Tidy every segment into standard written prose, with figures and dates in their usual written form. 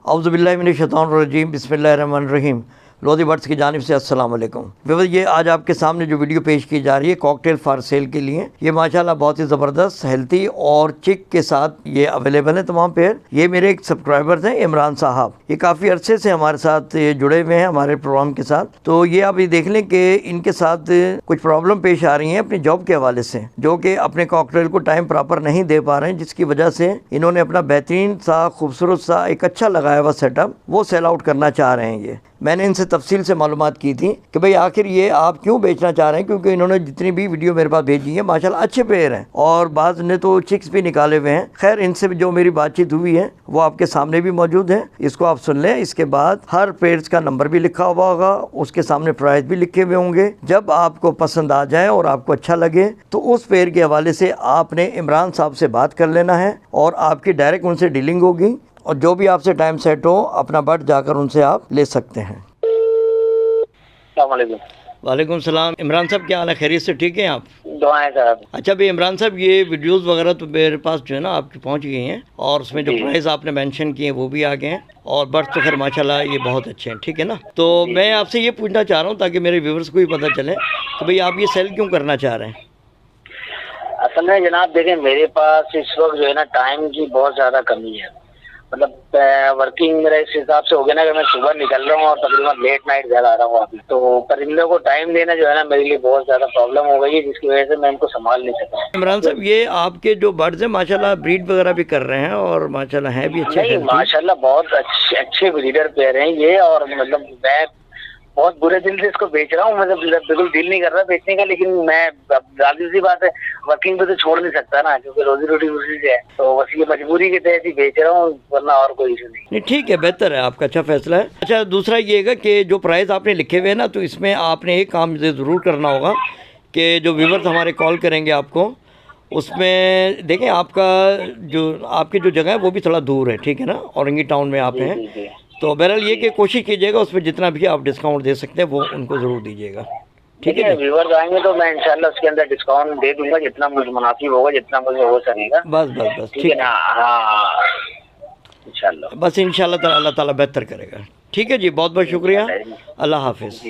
औज़ुबिल्लाहिमिनश्शैतानिर्रजीम बिस्मिल्लाहिर्रहमानिर्रहीम। लोधी बर्ड्स की जानिब से अस्सलाम वालेकुम। व्यूअर्स, ये आज आपके सामने जो वीडियो पेश की जा रही है कॉकटेल फॉर सेल के लिए, ये माशाल्लाह बहुत ही ज़बरदस्त हेल्थी और चिक के साथ ये अवेलेबल है तमाम पेयर। ये मेरे एक सब्सक्राइबर्स हैं इमरान साहब, ये काफ़ी अरसे से हमारे साथ ये जुड़े हुए हैं हमारे प्रोग्राम के साथ। तो ये आप ये देख लें कि इनके साथ कुछ प्रॉब्लम पेश आ रही हैं अपनी जॉब के हवाले से, जो कि अपने कॉकटेल को टाइम प्रॉपर नहीं दे पा रहे हैं, जिसकी वजह से इन्होंने अपना बेहतरीन सा खूबसूरत सा एक अच्छा लगाया हुआ सेटअप वो सेल आउट करना चाह रहे हैं। ये मैंने इनसे तफसील से मालूमात की थी कि भाई आखिर ये आप क्यों बेचना चाह रहे हैं, क्योंकि इन्होंने जितनी भी वीडियो मेरे पास भेजी है माशाल्लाह अच्छे पेयर हैं और बाज़ ने तो चिक्स भी निकाले हुए हैं। खैर, इनसे जो मेरी बातचीत हुई है वो आपके सामने भी मौजूद है, इसको आप सुन लें। इसके बाद हर पेयर्स का नंबर भी लिखा हुआ होगा, उसके सामने प्राइस भी लिखे हुए होंगे। जब आपको पसंद आ जाए और आपको अच्छा लगे तो उस पेयर के हवाले से आपने इमरान साहब से बात कर लेना है और आपकी डायरेक्ट उनसे डीलिंग होगी और जो भी आपसे टाइम सेट हो अपना बर्ड जाकर उनसे आप ले सकते हैं। वालेकुम सलाम। इमरान साहब, क्या हाल है? खैरियत से ठीक हैं आप? दुआएं साहब। अच्छा भाई इमरान साहब, ये वीडियोस वगैरह तो मेरे पास जो है ना आपकी पहुंच गई हैं और उसमें जो प्राइस आपने मेंशन किए हैं वो भी आ गए हैं और बर्ड्स तो खैर माशाल्लाह ये बहुत अच्छे हैं, ठीक है ना। तो मैं आपसे ये पूछना चाह रहा हूँ ताकि मेरे व्यूवर्स को भी पता चले कि भाई आप ये सेल क्यों करना चाह रहे हैं। असल में जनाब देखें, मेरे पास इस वक्त जो है ना टाइम की बहुत ज्यादा कमी है। मतलब वर्किंग मेरा इस हिसाब से हो गया ना कि मैं सुबह निकल रहा हूँ और तकरीबन लेट नाइट घर आ रहा हूँ अभी। तो परिंदों को टाइम देना जो है ना मेरे लिए बहुत ज्यादा प्रॉब्लम हो गई है, जिसकी वजह से मैं इनको संभाल नहीं सका। इमरान साहब, ये आपके जो बर्ड्स हैं माशाल्लाह ब्रीड वगैरह भी कर रहे हैं और माशाल्लाह हैं भी अच्छे। नहीं, माशाल्लाह बहुत अच्छे ब्रीडर पेयर हैं ये। और मतलब मैं बहुत बुरे दिल से इसको बेच रहा हूँ, मतलब बिल्कुल दिल नहीं कर रहा बेचने का, लेकिन मैं जाहिर सी बात है वर्किंग पे तो छोड़ नहीं सकता ना, क्योंकि रोजी रोटी उसी से है। तो बस ये मजबूरी के तहत ही बेच रहा हूँ, वरना और कोई इशू नहीं। ठीक है, बेहतर है, आपका अच्छा फैसला है। अच्छा, दूसरा ये है कि जो प्राइस आपने लिखे हुए हैं ना, तो इसमें आपने एक काम ज़रूर करना होगा कि जो व्यूवर्स हमारे कॉल करेंगे आपको, उसमें देखें आपकी जो जगह है वो भी थोड़ा दूर है, ठीक है ना, औरंगी टाउन में आप हैं। तो बहरहाल ये कि कोशिश कीजिएगा उसमें जितना भी आप डिस्काउंट दे सकते हैं वो उनको ज़रूर दीजिएगा, ठीक है। व्यूवर्स आएंगे तो मैं इंशाल्लाह उसके अंदर डिस्काउंट दे दूंगा, जितना मुझे मुनासिब होगा, जितना मुझे हो सकेगा। बस ठीक है ना। हाँ, इंशाल्लाह। बस इंशाल्लाह अल्लाह ताला बेहतर करेगा। ठीक है जी, बहुत बहुत शुक्रिया, अल्लाह हाफिज़।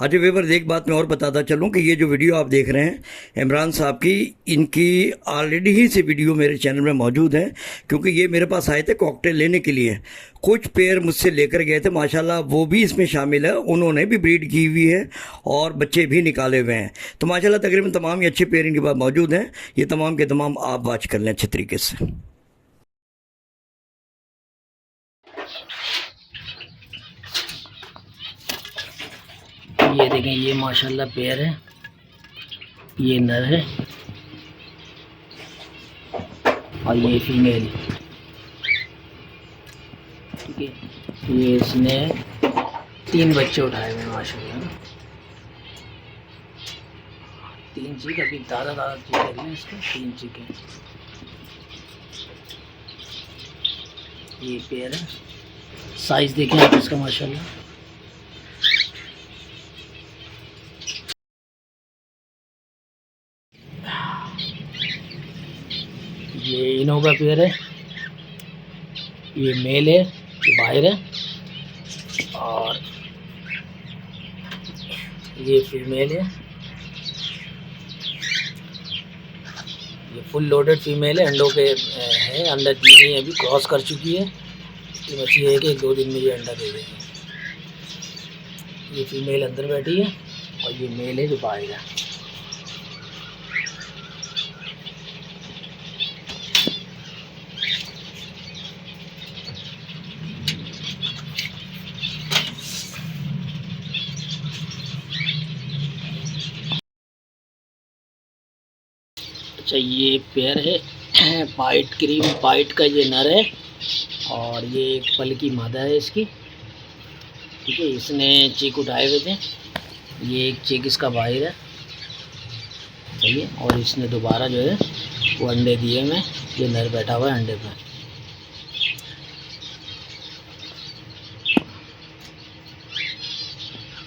अच्छा व्यूअर्स, एक बात मैं और बताता चलूँ कि ये जो वीडियो आप देख रहे हैं इमरान साहब की, इनकी ऑलरेडी ही से वीडियो मेरे चैनल में मौजूद है, क्योंकि ये मेरे पास आए थे कॉकटेल लेने के लिए। कुछ पेयर मुझसे लेकर गए थे, माशाल्लाह वो भी इसमें शामिल है, उन्होंने भी ब्रीड की हुई है और बच्चे भी निकाले हुए हैं। तो माशाल्लाह तकरीबन तमाम ही अच्छे पेयर इनके पास मौजूद हैं। ये तमाम के तमाम आप वॉच कर लें अच्छे तरीके से। ये देखें, ये माशाल्लाह पेयर है, ये नर है और ये फीमेल। ठीक है, ये इसने 3 बच्चे उठाए हुए हैं माशाल्लाह। 3 चीक, अभी ताज़ा चीक है इसके, 3 चीक है। ये पेयर है, साइज़ देखें आप इसका माशाल्लाह। ये इनो का पेयर है, ये मेल है, ये बाहर है, और ये फीमेल है। ये फुल लोडेड फीमेल है, अंडों पे है, अंडा दी नहीं है, अभी क्रॉस कर चुकी है। ये बच्ची है कि 1-2 दिन में ये अंडा दे देगी। ये फीमेल अंदर बैठी है और ये मेल है जो बाहर है। अच्छा, ये पेयर है पाइट क्रीम पाइट का, ये नर है और ये एक पल की मादा है इसकी। ठीक है, इसने चीक उठाए हुए थे, ये एक चीक इसका बाहर है, सही है। और इसने दोबारा जो है वो अंडे दिए में, ये नर बैठा हुआ है अंडे पर।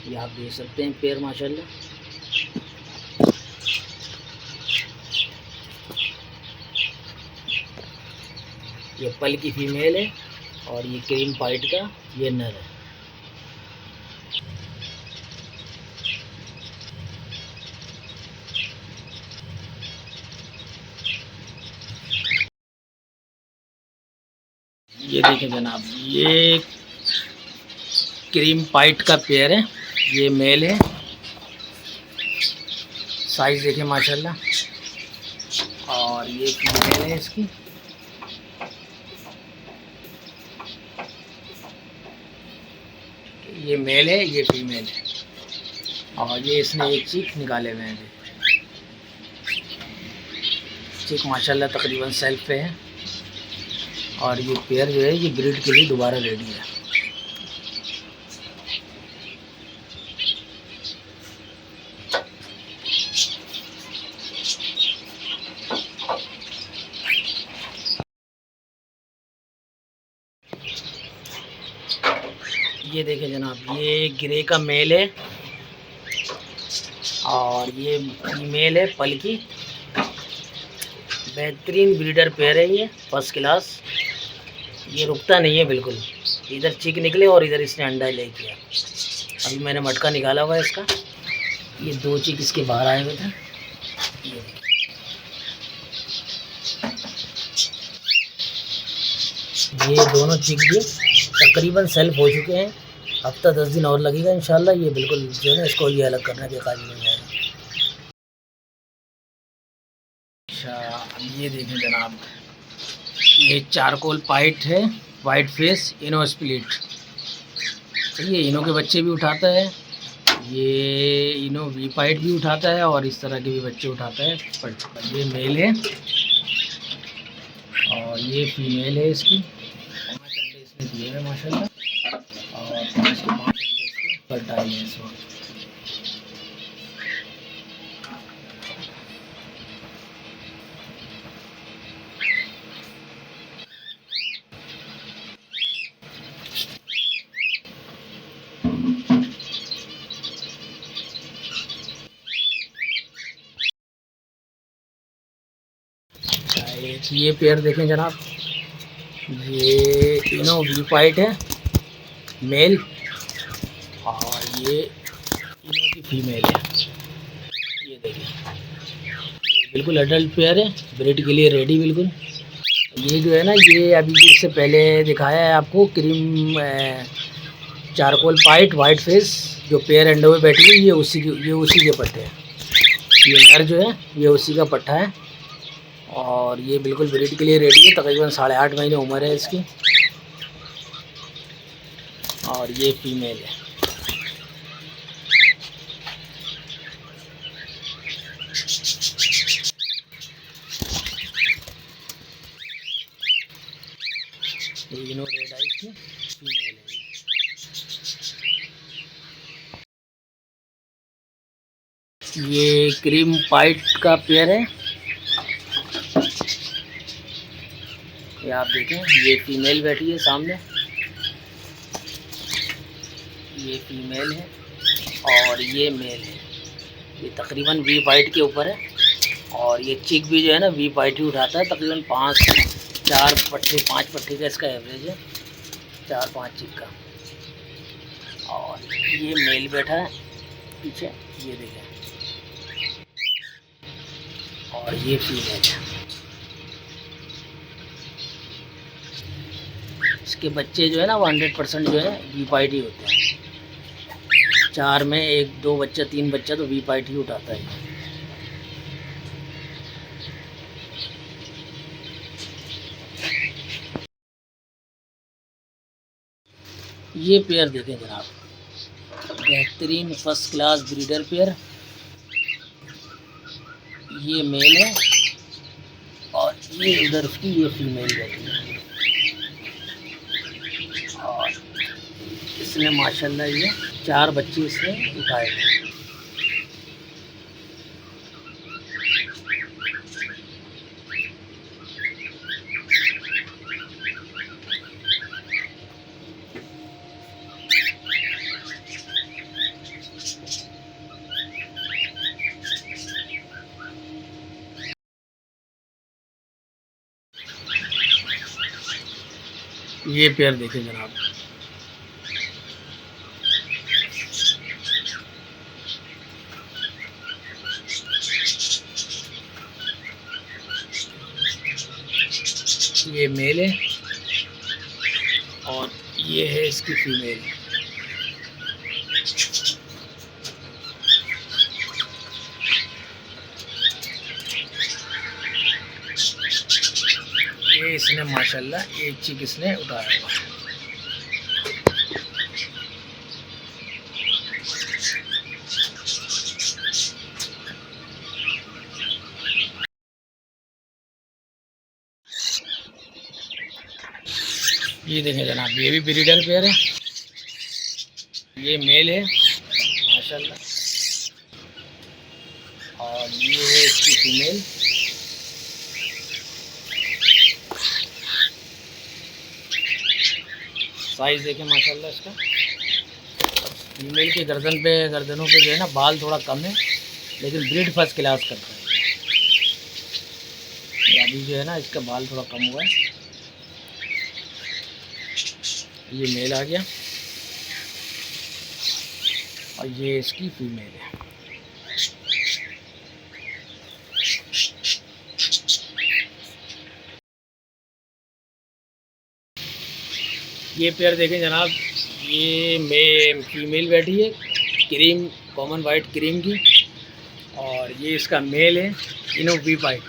ये आप देख सकते हैं पेयर माशाल्लाह। ये पल की फीमेल है और ये क्रीम पाइट का ये नर है। ये देखिए जनाब, ये क्रीम पाइट का पेयर है, ये मेल है। साइज़ देखिए माशाल्लाह। और ये फीमेल है इसकी। ये मेल है, ये फीमेल है। और ये इसने एक चीक निकाले हुए हैं। चीक माशाल्लाह तकरीबन सेल्फ पे है। और ये पेयर जो है ये ब्रीड के लिए दोबारा रेडी है। ये देखिए जनाब, ये ग्रे का मेल है और ये फीमेल है पलकी। बेहतरीन ब्रीडर पेयर है ये, फर्स्ट क्लास। ये रुकता नहीं है बिल्कुल, इधर चिक निकले और इधर इसने अंडा ले किया। अभी मैंने मटका निकाला हुआ है इसका। ये दो चिक इसके बाहर आए हुए थे। ये दोनों चिक भी तकरीबन सेल्फ हो चुके हैं। हफ्ता 10 दिन और लगेगा इंशाल्लाह। ये बिल्कुल जो है ना, इसको ये अलग करने के काबिल हो जाएगा। अच्छा, अब ये देखें जनाब, ये चारकोल पाइट है, वाइट फेस, इनो स्प्लिट। ये इनो के बच्चे भी उठाता है, ये इनो वी पाइट भी उठाता है और इस तरह के भी बच्चे उठाता है। पर ये मेल है और ये फीमेल है इसकी। 5 अंडे इसने दिए हैं माशाल्लाह। और 5 के 5 अंडे इसके फर्टाइल है इस वक्त। ये पेयर देखें जनाब, ये इनो वी पाइट है मेल और ये इनो की फीमेल है। ये देखिए, ये बिल्कुल अडल्ट पेयर है, ब्रीड के लिए रेडी बिल्कुल। ये जो है ना, ये अभी इससे पहले दिखाया है आपको क्रीम चारकोल पाइट वाइट फेस, जो पेयर अंडों में बैठी है, ये उसी के पट्टे हैं। ये नर जो है ये उसी का पट्टा है और ये बिल्कुल ब्रीड के लिए रेडी है। तकरीबन 8.5 महीने उम्र है इसकी। और ये फीमेल है। ये इनो रेड आइज की फीमेल है। ये क्रीम पाइट का पेयर है। ये आप देखें, ये फीमेल बैठी है सामने, ये फीमेल है और ये मेल है। ये तकरीबन वी पाइट के ऊपर है और ये चिक भी जो है ना वी पाइट ही उठाता है। तकरीबन 5 पट्टे का इसका एवरेज है, 4-5 चिक का। और ये मेल बैठा है पीछे, ये देखें, और ये फीमेल है। इसके बच्चे जो है ना वो 100% जो है वी पाइट ही होते हैं। 4 में 1-2 बच्चा 3 बच्चा तो वी पाइट ही उठाता है। ये पेयर देखें जनाब, बेहतरीन फर्स्ट क्लास ब्रीडर पेयर। ये मेल है और ये उधर उसकी ये फीमेल बैठी है। और इसने माशाल्लाह ये 4 बच्चे इसने उठाए हैं। ये पेयर देखें जनाब, ये मेल है और ये है इसकी फीमेल। ये इसने माशाल्लाह एक चिक इसने उतारा हुआ है। ये देखें जनाब, ये भी ब्रीडर पेयर है, ये मेल है माशाल्लाह और ये है इसकी फीमेल। साइज़ देखें माशाल्लाह इसका। फीमेल के गर्दनों पे जो है ना बाल थोड़ा कम है, लेकिन ब्रीड फर्स्ट क्लास करता है। अभी जो है ना इसका बाल थोड़ा कम हुआ है। ये मेल आ गया और ये इसकी फीमेल है। ये पेयर देखें जनाब, ये फीमेल बैठी है क्रीम, कॉमन वाइट क्रीम की, और ये इसका मेल है इनो वी पाइट।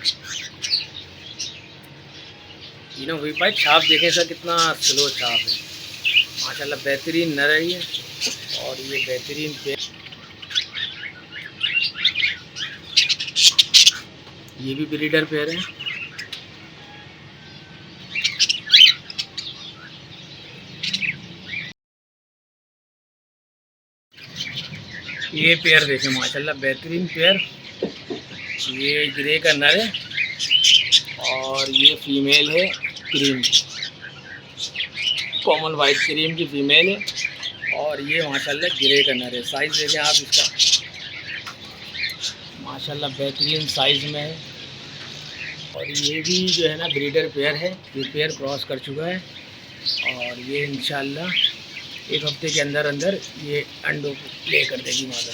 इनो वी पाइट छाप देखें सर, कितना स्लो छाप है माशाल्लाह, बेहतरीन नर है ये। और ये बेहतरीन पेयर, ये भी ब्रीडर पेयर है। ये पेयर देखें माशाल्लाह, बेहतरीन पेयर। ये ग्रे का नर है और ये फीमेल है क्रीम, कॉमन वाइट क्रीम की फीमेल है और ये माशाल्लाह ग्रे का नर है। साइज़ देखें आप इसका, माशाल्लाह बेहतरीन साइज़ में है। और ये भी जो है ना ब्रीडर पेयर है, ये पेयर क्रॉस कर चुका है और ये इंशाल्लाह एक हफ्ते के अंदर अंदर ये अंडों को ले कर देगी मादा।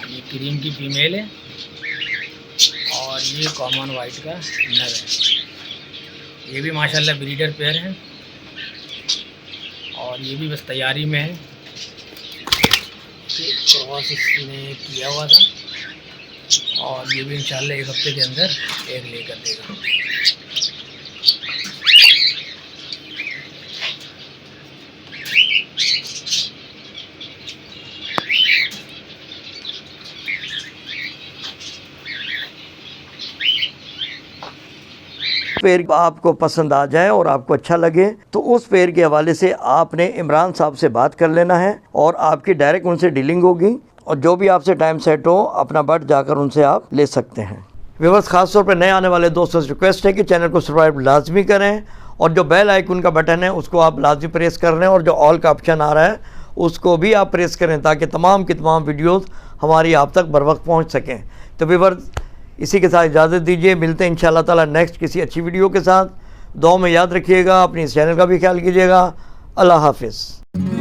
ये क्रीम की फीमेल है और ये कॉमन वाइट का नर है। ये भी माशाल्लाह ब्रीडर पेयर है और ये भी बस तैयारी में है, क्रॉस इसने किया हुआ था और ये भी इंशाल्लाह एक हफ्ते के अंदर एग लेकर देगा। पेड़ आपको पसंद आ जाए और आपको अच्छा लगे तो उस पेड़ के हवाले से आपने इमरान साहब से बात कर लेना है और आपकी डायरेक्ट उनसे डीलिंग होगी और जो भी आपसे टाइम सेट हो अपना बट जाकर उनसे आप ले सकते हैं। व्यूअर्स, ख़ास तौर पर नए आने वाले दोस्तों से रिक्वेस्ट है कि चैनल को सब्सक्राइब लाजमी करें और जो बेल आइकन का बटन है उसको आप लाजमी प्रेस कर लें और जो ऑल का ऑप्शन आ रहा है उसको भी आप प्रेस करें ताकि तमाम की तमाम वीडियोज़ हमारी आप तक बर वक्त पहुँच सकें। तो व्यूअर्स, इसी के साथ इजाज़त दीजिए, मिलते हैं इंशाअल्लाह ताला नेक्स्ट किसी अच्छी वीडियो के साथ। दुआ में याद रखिएगा, अपनी इस चैनल का भी ख्याल कीजिएगा। अल्लाह हाफिज़।